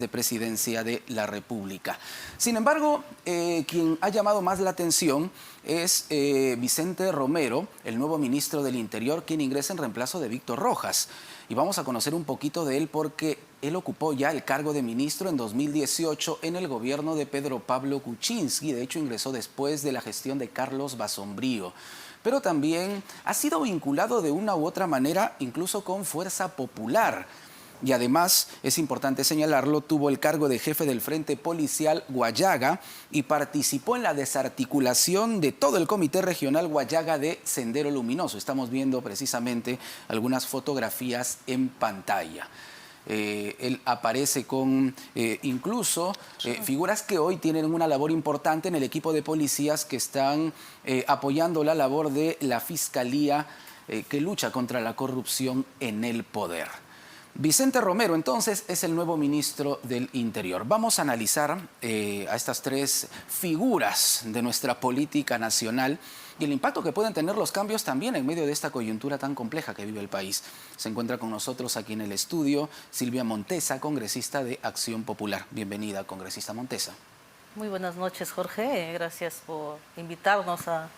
de Presidencia de la República. Sin embargo, quien ha llamado más la atención es Vicente Romero, el nuevo ministro del Interior, quien ingresa en reemplazo de Víctor Rojas. Y vamos a conocer un poquito de él porque él ocupó ya el cargo de ministro en 2018 en el gobierno de Pedro Pablo Kuczynski. De hecho, ingresó después de la gestión de Carlos Basombrío. Pero también ha sido vinculado de una u otra manera incluso con Fuerza Popular. Y además, es importante señalarlo, tuvo el cargo de jefe del Frente Policial Guayaga y participó en la desarticulación de todo el Comité Regional Guayaga de Sendero Luminoso. Estamos viendo precisamente algunas fotografías en pantalla. Él aparece con incluso figuras que hoy tienen una labor importante en el equipo de policías que están apoyando la labor de la Fiscalía que lucha contra la corrupción en el poder. Vicente Romero, entonces, es el nuevo ministro del Interior. Vamos a analizar a estas tres figuras de nuestra política nacional y el impacto que pueden tener los cambios también en medio de esta coyuntura tan compleja que vive el país. Se encuentra con nosotros aquí en el estudio Silvia Montesa, congresista de Acción Popular. Bienvenida, congresista Montesa. Muy buenas noches, Jorge. Gracias por invitarnos a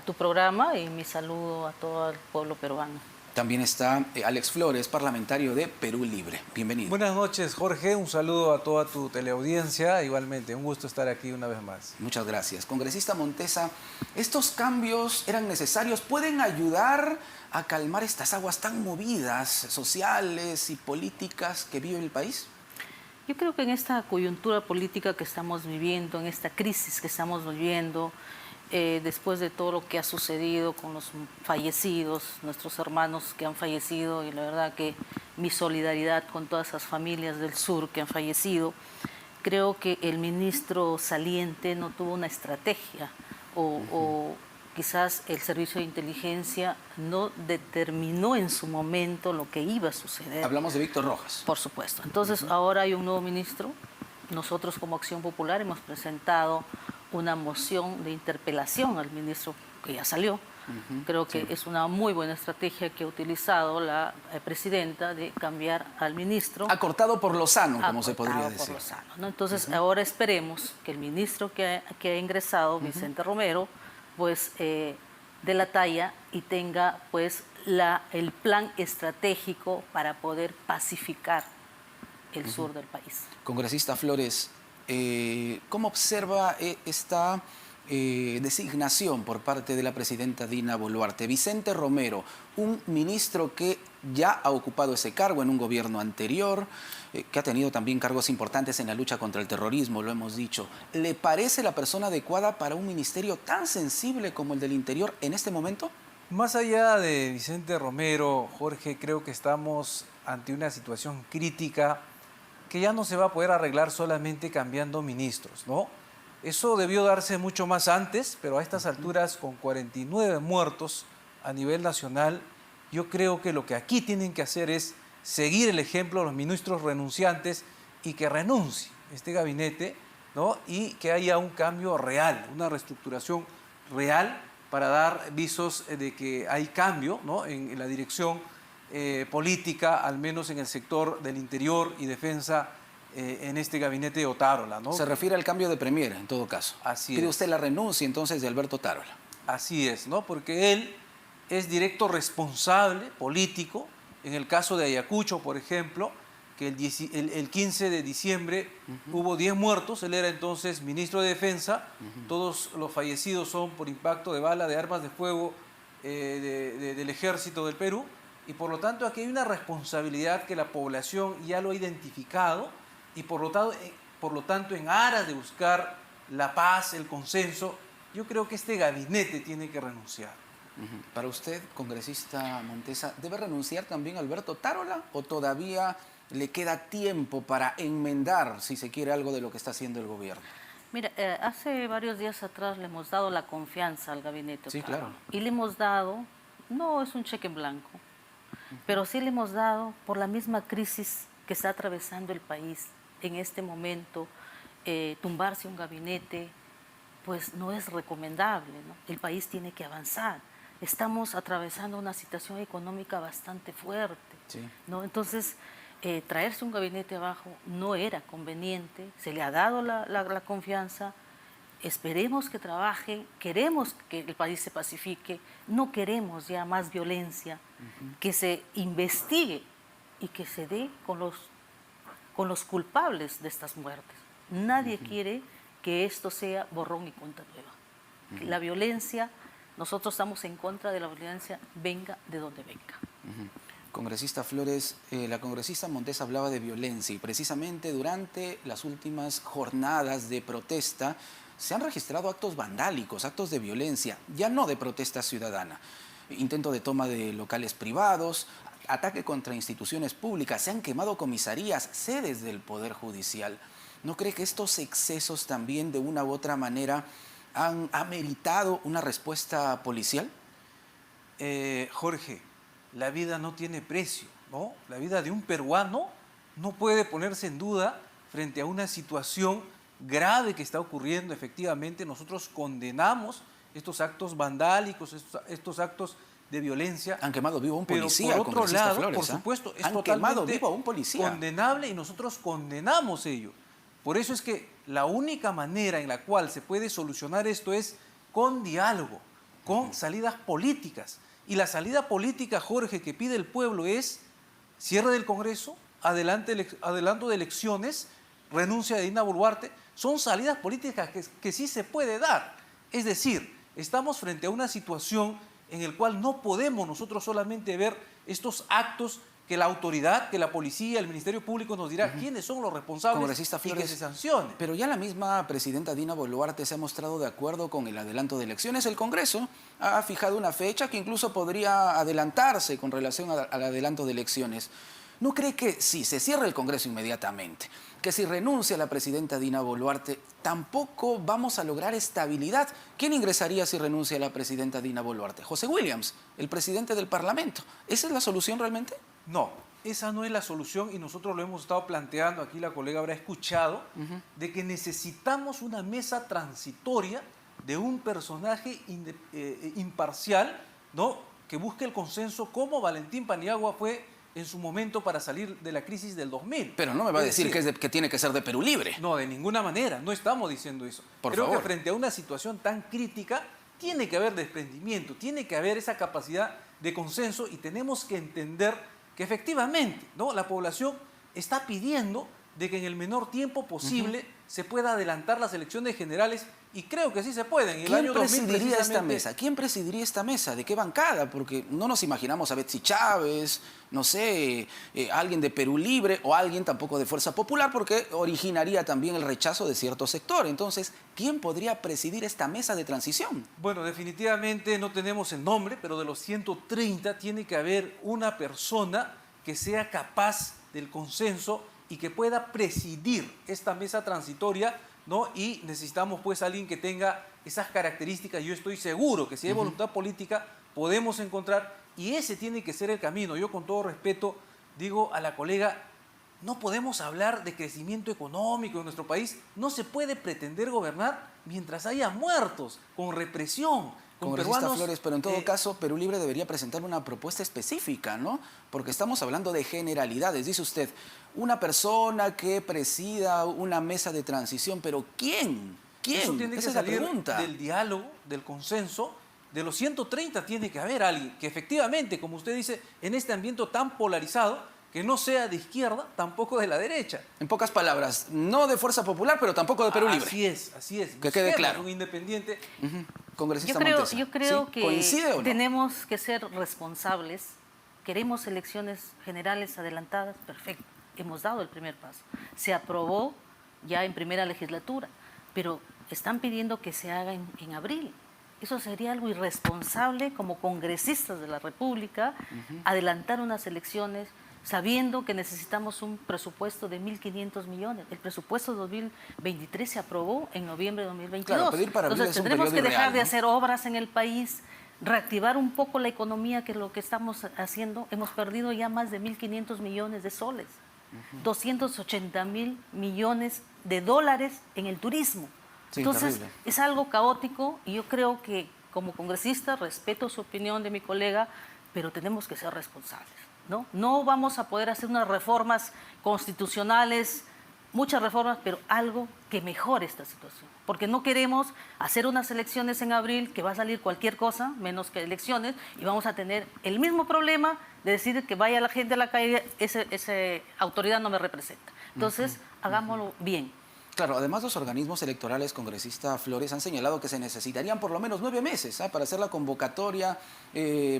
tu programa y mi saludo a todo el pueblo peruano. También está Alex Flores, parlamentario de Perú Libre. Bienvenido. Buenas noches, Jorge. Un saludo a toda tu teleaudiencia. Igualmente, un gusto estar aquí una vez más. Muchas gracias. Congresista Montesa, ¿estos cambios eran necesarios? ¿Pueden ayudar a calmar estas aguas tan movidas, sociales y políticas que vive el país? Yo creo que en esta coyuntura política que estamos viviendo, en esta crisis que estamos viviendo, después de todo lo que ha sucedido con los fallecidos, nuestros hermanos que han fallecido, y la verdad que mi solidaridad con todas esas familias del sur que han fallecido, creo que el ministro saliente no tuvo una estrategia o quizás el servicio de inteligencia no determinó en su momento lo que iba a suceder. Hablamos de Víctor Rojas. Por supuesto. Entonces, ahora hay un nuevo ministro. Nosotros como Acción Popular hemos presentado una moción de interpelación al ministro que ya salió. Creo que es una muy buena estrategia que ha utilizado la presidenta de cambiar al ministro. Acortado por Lozano, como se podría decir. Por Lozano, ¿no? Entonces, ahora esperemos que el ministro que ha ingresado, Vicente Romero, pues de la talla y tenga pues el plan estratégico para poder pacificar el sur del país. Congresista Flores, ¿cómo observa esta designación por parte de la presidenta Dina Boluarte? Vicente Romero, un ministro que ya ha ocupado ese cargo en un gobierno anterior, que ha tenido también cargos importantes en la lucha contra el terrorismo, lo hemos dicho. ¿Le parece la persona adecuada para un ministerio tan sensible como el del Interior en este momento? Más allá de Vicente Romero, Jorge, creo que estamos ante una situación crítica que ya no se va a poder arreglar solamente cambiando ministros, ¿no? Eso debió darse mucho más antes, pero a estas alturas, con 49 muertos a nivel nacional, yo creo que lo que aquí tienen que hacer es seguir el ejemplo de los ministros renunciantes y que renuncie este gabinete, ¿no? Y que haya un cambio real, una reestructuración real para dar visos de que hay cambio, ¿no? en la dirección política, al menos en el sector del interior y defensa en este gabinete de Otárola, ¿no? Se refiere al cambio de premier, en todo caso. Así ¿Pide es. usted la renuncia entonces de Alberto Otárola? Así es, ¿no? Porque él es directo responsable político. En el caso de Ayacucho, por ejemplo, que el 15 de diciembre hubo 10 muertos, él era entonces ministro de Defensa, todos los fallecidos son por impacto de bala de armas de fuego del Ejército del Perú, y por lo tanto aquí hay una responsabilidad que la población ya lo ha identificado, y por lo tanto en aras de buscar la paz, el consenso, yo creo que este gabinete tiene que renunciar. Para usted, congresista Montesa, ¿debe renunciar también Alberto Otárola o todavía le queda tiempo para enmendar, si se quiere, algo de lo que está haciendo el gobierno? Mira, hace varios días atrás le hemos dado la confianza al gabinete. Sí, claro. Y le hemos dado, no es un cheque en blanco, pero sí le hemos dado por la misma crisis que está atravesando el país en este momento. Tumbarse un gabinete, pues no es recomendable, ¿no? El país tiene que avanzar. Estamos atravesando una situación económica bastante fuerte, Sí. ¿no? Entonces, traerse un gabinete abajo no era conveniente, se le ha dado la confianza, esperemos que trabaje, queremos que el país se pacifique, no queremos ya más violencia, que se investigue y que se dé con los culpables de estas muertes. Nadie quiere que esto sea borrón y cuenta nueva. La violencia, nosotros estamos en contra de la violencia, venga de donde venga. Congresista Flores, la congresista Montes hablaba de violencia y precisamente durante las últimas jornadas de protesta se han registrado actos vandálicos, actos de violencia, ya no de protesta ciudadana. Intento de toma de locales privados, ataque contra instituciones públicas, se han quemado comisarías, sedes del Poder Judicial. ¿No cree que estos excesos también de una u otra manera han ameritado una respuesta policial? Jorge, la vida no tiene precio, ¿no? La vida de un peruano no puede ponerse en duda frente a una situación grave que está ocurriendo. Efectivamente, nosotros condenamos estos actos vandálicos, estos actos de violencia. Han quemado vivo a un policía, pero por otro lado, Flores, por supuesto, es han quemado totalmente vivo a un policía. condenable y nosotros condenamos ello. Por eso es que la única manera en la cual se puede solucionar esto es con diálogo, con salidas políticas. Y la salida política, Jorge, que pide el pueblo es cierre del Congreso, adelanto de elecciones, renuncia de Dina Boluarte. Son salidas políticas que sí se puede dar. Es decir, estamos frente a una situación en la cual no podemos nosotros solamente ver estos actos que la autoridad, que la policía, el Ministerio Público nos dirá quiénes son los responsables Congresista y Flores, que se sancione. Pero ya la misma presidenta Dina Boluarte se ha mostrado de acuerdo con el adelanto de elecciones. El Congreso ha fijado una fecha que incluso podría adelantarse con relación al adelanto de elecciones. ¿No cree que si se cierra el Congreso inmediatamente, que si renuncia la presidenta Dina Boluarte, tampoco vamos a lograr estabilidad? ¿Quién ingresaría si renuncia la presidenta Dina Boluarte? José Williams, el presidente del Parlamento. ¿Esa es la solución realmente? No, esa no es la solución y nosotros lo hemos estado planteando, aquí la colega habrá escuchado, de que necesitamos una mesa transitoria de un personaje imparcial, ¿no?, que busque el consenso como Valentín Paniagua fue en su momento para salir de la crisis del 2000. Pero no me va a decir que tiene que ser de Perú Libre. No, de ninguna manera, no estamos diciendo eso. Creo que frente a una situación tan crítica tiene que haber desprendimiento, tiene que haber esa capacidad de consenso y tenemos que entender que efectivamente, ¿no?, la población está pidiendo de que en el menor tiempo posible se pueda adelantar las elecciones generales y creo que sí se pueden. En el año 2000, presidiría esta mesa? ¿Quién presidiría esta mesa? ¿De qué bancada? Porque no nos imaginamos a Betsy Chávez, no sé, alguien de Perú Libre o alguien tampoco de Fuerza Popular, porque originaría también el rechazo de cierto sector. Entonces, ¿quién podría presidir esta mesa de transición? Bueno, definitivamente no tenemos el nombre, pero de los 130 tiene que haber una persona que sea capaz del consenso y que pueda presidir esta mesa transitoria, ¿no? Y necesitamos pues alguien que tenga esas características. Yo estoy seguro que si hay voluntad política podemos encontrar, y ese tiene que ser el camino. Yo con todo respeto digo a la colega, no podemos hablar de crecimiento económico en nuestro país, no se puede pretender gobernar mientras haya muertos, con represión. Congresista Flores, pero en todo caso, Perú Libre debería presentar una propuesta específica, ¿no? Porque estamos hablando de generalidades. Dice usted, una persona que presida una mesa de transición, pero ¿quién? ¿Quién? Eso tiene que Esa es la salir pregunta. del diálogo, del consenso. De los 130 tiene que haber alguien que efectivamente, como usted dice, en este ambiente tan polarizado, que no sea de izquierda, tampoco de la derecha. En pocas palabras, no de Fuerza Popular, pero tampoco de Perú Libre. Así es, así es. Que quede claro. Un independiente. Congresista Yo Montesa, creo ¿sí? que ¿Coincide o no? tenemos que ser responsables. Queremos elecciones generales adelantadas, perfecto. Hemos dado el primer paso. Se aprobó ya en primera legislatura, pero están pidiendo que se haga en abril. Eso sería algo irresponsable como congresistas de la República, adelantar unas elecciones sabiendo que necesitamos un presupuesto de 1.500 millones. El presupuesto de 2023 se aprobó en noviembre de 2022. Claro, pedir para abril Entonces es un tendremos que periodo dejar irreal, de ¿no? hacer obras en el país, reactivar un poco la economía, que es lo que estamos haciendo. Hemos perdido ya más de 1.500 millones de soles, 280.000 millones de dólares en el turismo. Sí, Entonces, terrible. es algo caótico y yo creo que como congresista respeto su opinión de mi colega, pero tenemos que ser responsables. ¿no? No vamos a poder hacer unas reformas constitucionales, muchas reformas, pero algo que mejore esta situación. Porque no queremos hacer unas elecciones en abril que va a salir cualquier cosa, menos que elecciones, y vamos a tener el mismo problema de decir que vaya la gente a la calle, esa autoridad no me representa. Entonces, hagámoslo bien. Claro, además los organismos electorales, congresista Flores, han señalado que se necesitarían por lo menos 9 meses para hacer la convocatoria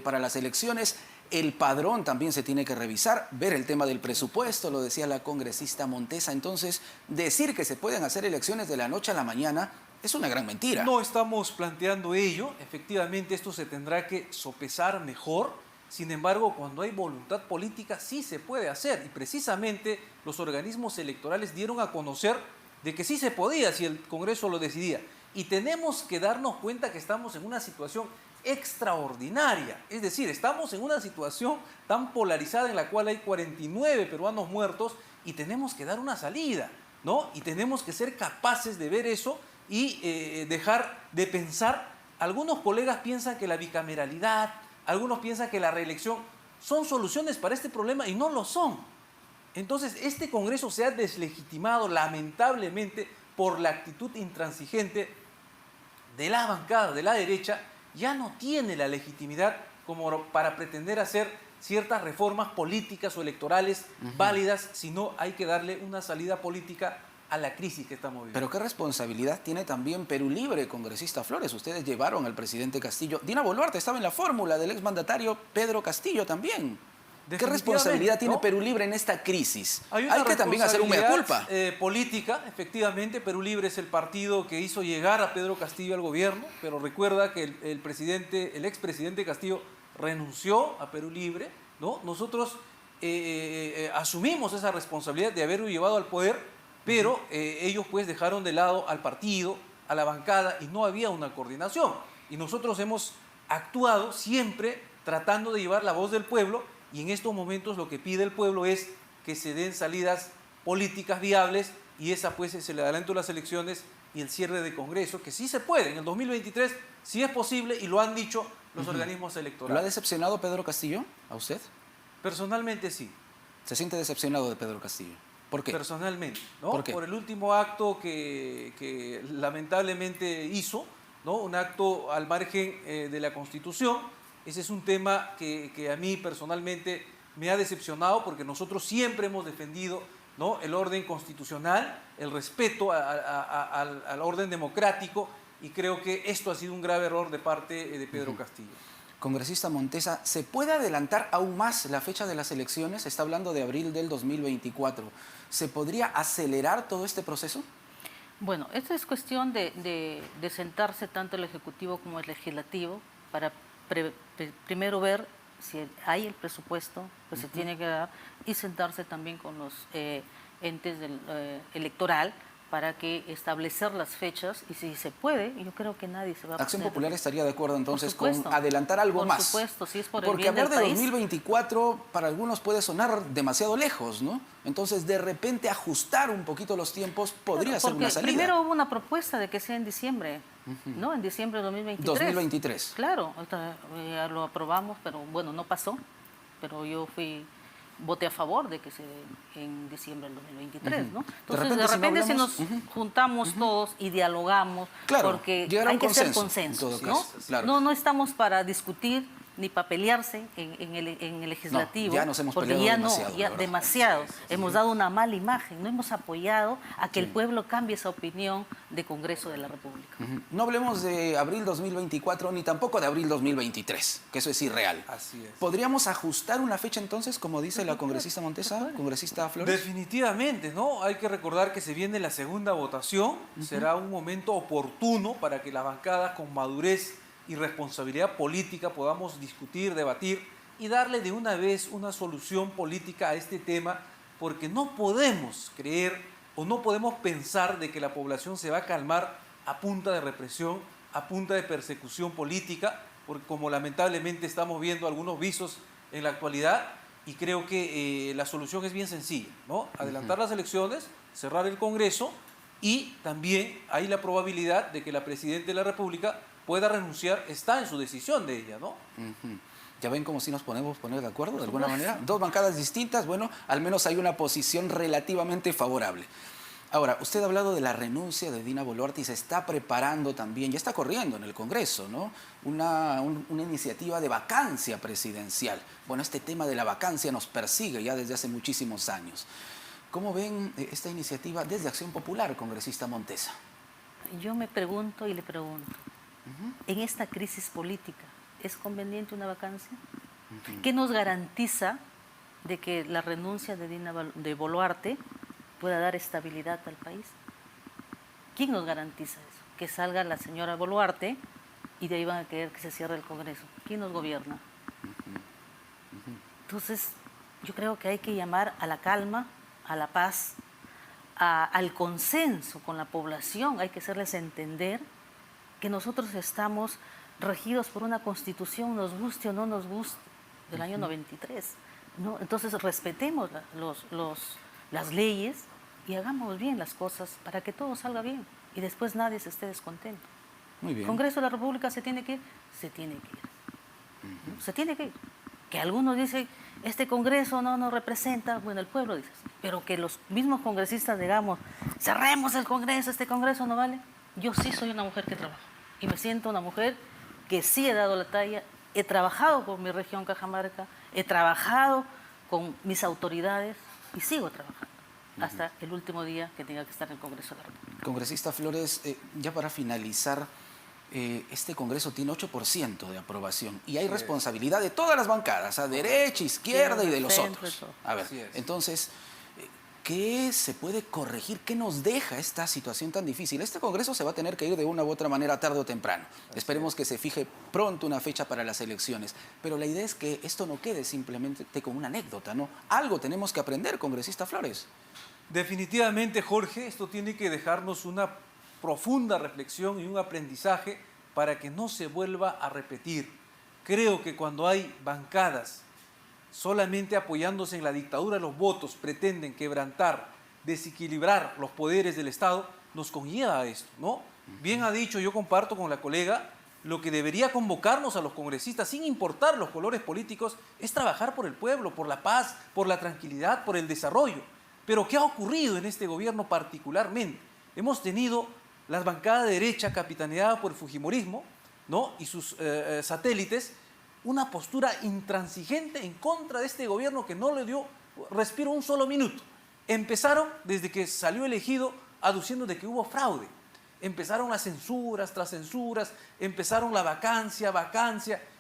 para las elecciones. El padrón también se tiene que revisar, ver el tema del presupuesto, lo decía la congresista Montesa. Entonces, decir que se pueden hacer elecciones de la noche a la mañana es una gran mentira. No estamos planteando ello. Efectivamente, esto se tendrá que sopesar mejor. Sin embargo, cuando hay voluntad política, sí se puede hacer. Y precisamente los organismos electorales dieron a conocer de que sí se podía si el Congreso lo decidía. Y tenemos que darnos cuenta que estamos en una situación extraordinaria. Es decir, estamos en una situación tan polarizada en la cual hay 49 peruanos muertos y tenemos que dar una salida, ¿no? Y tenemos que ser capaces de ver eso y dejar de pensar. Algunos colegas piensan que la bicameralidad, algunos piensan que la reelección son soluciones para este problema y no lo son. Entonces, este Congreso se ha deslegitimado lamentablemente por la actitud intransigente de la bancada de la derecha. Ya no tiene la legitimidad como para pretender hacer ciertas reformas políticas o electorales válidas, sino hay que darle una salida política a la crisis que estamos viviendo. Pero ¿qué responsabilidad tiene también Perú Libre, congresista Flores? Ustedes llevaron al presidente Castillo. Dina Boluarte estaba en la fórmula del exmandatario Pedro Castillo también. ¿Qué responsabilidad tiene Perú Libre en esta crisis? Hay que también hacer un mea culpa. Política, efectivamente. Perú Libre es el partido que hizo llegar a Pedro Castillo al gobierno, pero recuerda que el expresidente Castillo renunció a Perú Libre, ¿no? Nosotros asumimos esa responsabilidad de haberlo llevado al poder, pero ellos pues dejaron de lado al partido, a la bancada, y no había una coordinación. Y nosotros hemos actuado siempre tratando de llevar la voz del pueblo. Y en estos momentos lo que pide el pueblo es que se den salidas políticas viables, y esa pues es el adelanto de las elecciones y el cierre de Congreso, que sí se puede. En el 2023 sí es posible y lo han dicho los organismos electorales. ¿Lo ha decepcionado Pedro Castillo a usted? Personalmente sí. ¿Se siente decepcionado de Pedro Castillo? ¿Por qué? Personalmente, ¿no? ¿Por qué? Por el último acto que lamentablemente hizo, ¿no? Un acto al margen de la Constitución. Ese es un tema que a mí personalmente me ha decepcionado, porque nosotros siempre hemos defendido, ¿no?, el orden constitucional, el respeto al orden democrático, y creo que esto ha sido un grave error de parte de Pedro Castillo. Congresista Montesa, ¿se puede adelantar aún más la fecha de las elecciones? Está hablando de abril del 2024. ¿Se podría acelerar todo este proceso? Bueno, esta es cuestión de sentarse tanto el Ejecutivo como el Legislativo para primero ver si hay el presupuesto que se tiene que dar, y sentarse también con los entes electoral para que establecer las fechas, y si se puede, yo creo que nadie se va a poner. Acción Popular estaría de acuerdo entonces con supuesto, adelantar algo más. Por supuesto, si es por el Porque bien del hablar de país. 2024 para algunos puede sonar demasiado lejos, ¿no? Entonces, de repente, ajustar un poquito los tiempos podría ser una salida. Primero hubo una propuesta de que sea en diciembre, ¿no? En diciembre de 2023. 2023. Claro, ya lo aprobamos, pero bueno, no pasó. Pero yo voté a favor de que se dé en diciembre del 2023, ¿no? Entonces, de repente si nos juntamos todos y dialogamos, claro, porque llegar a hay un que hacer consenso, consensos, en ¿no? todo caso, claro. No estamos para discutir ni para pelearse en el legislativo, No, ya nos hemos porque peleado ya demasiado, ya la verdad. demasiado. Hemos dado una mala imagen, no hemos apoyado a que el pueblo cambie esa opinión de Congreso de la República. No hablemos de abril 2024 ni tampoco de abril 2023, que eso es irreal. Así es. ¿Podríamos ajustar una fecha entonces, como dice la congresista Montesa, congresista Flores? Definitivamente, ¿no? Hay que recordar que se viene la segunda votación. Será un momento oportuno para que las bancadas con madurez y responsabilidad política podamos discutir, debatir y darle de una vez una solución política a este tema, porque no podemos creer o no podemos pensar de que la población se va a calmar a punta de represión, a punta de persecución política, porque como lamentablemente estamos viendo algunos visos en la actualidad. Y creo que la solución es bien sencilla, ¿no? Adelantar las elecciones, cerrar el Congreso, y también hay la probabilidad de que la Presidenta de la República pueda renunciar. Está en su decisión de ella, ¿no? ¿Ya ven cómo si nos podemos poner de acuerdo de alguna manera? Dos bancadas distintas, bueno, al menos hay una posición relativamente favorable. Ahora, usted ha hablado de la renuncia de Dina Boluarte y se está preparando también, ya está corriendo en el Congreso, ¿no? Una iniciativa de vacancia presidencial. Bueno, este tema de la vacancia nos persigue ya desde hace muchísimos años. ¿Cómo ven esta iniciativa desde Acción Popular, congresista Montesa? Yo me pregunto y le pregunto, en esta crisis política, ¿es conveniente una vacancia? ¿Qué nos garantiza de que la renuncia de Boluarte pueda dar estabilidad al país? ¿Quién nos garantiza eso? Que salga la señora Boluarte y de ahí van a querer que se cierre el Congreso. ¿Quién nos gobierna? Entonces, yo creo que hay que llamar a la calma, a la paz, al consenso con la población. Hay que hacerles entender que nosotros estamos regidos por una constitución, nos guste o no nos guste, del año 93. ¿No? Entonces respetemos las leyes y hagamos bien las cosas para que todo salga bien y después nadie se esté descontento. Muy bien. ¿El Congreso de la República se tiene que ir? Se tiene que ir. ¿No? Se tiene que ir. Que algunos dicen, este Congreso no nos representa, bueno, el pueblo dice, pero que los mismos congresistas digamos, cerremos el Congreso, este Congreso no vale. Yo sí soy una mujer que trabaja y me siento una mujer que sí he dado la talla, he trabajado por mi región Cajamarca, he trabajado con mis autoridades y sigo trabajando hasta el último día que tenga que estar en el Congreso de la República. Congresista Flores, ya para finalizar, este Congreso tiene 8% de aprobación y hay responsabilidad de todas las bancadas, a derecha, izquierda y de los otros. A ver, entonces, ¿qué se puede corregir? ¿Qué nos deja esta situación tan difícil? Este Congreso se va a tener que ir de una u otra manera tarde o temprano. Esperemos que se fije pronto una fecha para las elecciones. Pero la idea es que esto no quede simplemente como una anécdota, ¿no? Algo tenemos que aprender, congresista Flores. Definitivamente, Jorge, esto tiene que dejarnos una profunda reflexión y un aprendizaje para que no se vuelva a repetir. Creo que cuando hay bancadas solamente apoyándose en la dictadura de los votos, pretenden quebrantar, desequilibrar los poderes del Estado, nos conlleva a esto, ¿no? Bien ha dicho, yo comparto con la colega, lo que debería convocarnos a los congresistas, sin importar los colores políticos, es trabajar por el pueblo, por la paz, por la tranquilidad, por el desarrollo. Pero ¿qué ha ocurrido en este gobierno particularmente? Hemos tenido las bancadas de derecha capitaneadas por el fujimorismo, ¿no? Y sus satélites, una postura intransigente en contra de este gobierno que no le dio respiro un solo minuto. Empezaron desde que salió elegido aduciendo de que hubo fraude. Empezaron las censuras tras censuras, empezaron la vacancia,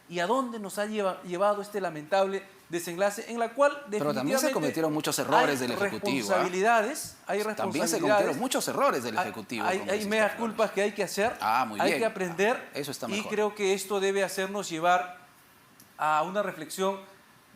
¿y a dónde nos ha llevado este lamentable desenlace en la cual definitivamente pero también se cometieron muchos errores del Ejecutivo. Hay responsabilidades. También se cometieron muchos errores del Ejecutivo. Hay meas culpas que hay que hacer, hay que aprender. Eso está mejor. Y creo que esto debe hacernos llevar a una reflexión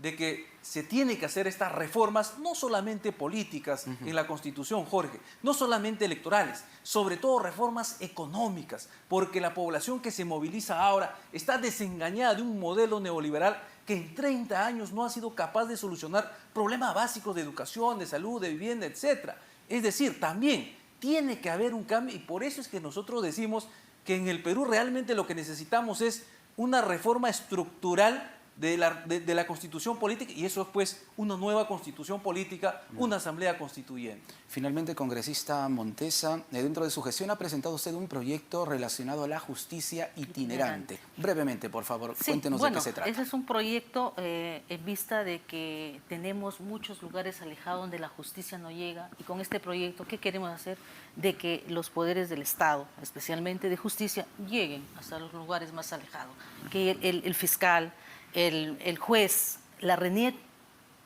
de que se tiene que hacer estas reformas no solamente políticas en la Constitución, Jorge, no solamente electorales, sobre todo reformas económicas, porque la población que se moviliza ahora está desengañada de un modelo neoliberal que en 30 años no ha sido capaz de solucionar problemas básicos de educación, de salud, de vivienda, etc. Es decir, también tiene que haber un cambio y por eso es que nosotros decimos que en el Perú realmente lo que necesitamos es una reforma estructural de la constitución política y eso es pues una nueva constitución política, una asamblea constituyente. Finalmente, congresista Montesa, dentro de su gestión ha presentado usted un proyecto relacionado a la justicia itinerante. Brevemente, por favor, cuéntenos de qué se trata. Ese es un proyecto en vista de que tenemos muchos lugares alejados donde la justicia no llega y con este proyecto, ¿qué queremos hacer? De que los poderes del Estado, especialmente de justicia, lleguen hasta los lugares más alejados, que el fiscal, el juez, la RENIEC,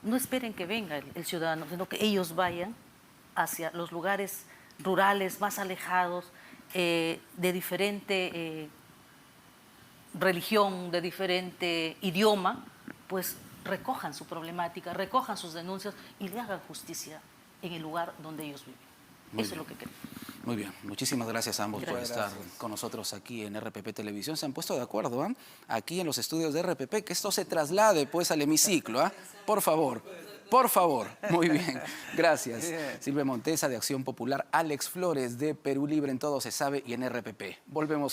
no esperen que venga el ciudadano, sino que ellos vayan hacia los lugares rurales más alejados, de diferente religión, de diferente idioma, pues recojan su problemática, recojan sus denuncias y le hagan justicia en el lugar donde ellos viven. Eso es lo que queremos. Muy bien, muchísimas gracias a ambos por estar con nosotros aquí en RPP Televisión. Se han puesto de acuerdo, aquí en los estudios de RPP, que esto se traslade pues al hemiciclo, por favor. Por favor. Muy bien, gracias. Silvia Montesa de Acción Popular, Alex Flores de Perú Libre en Todo Se Sabe y en RPP. Volvemos con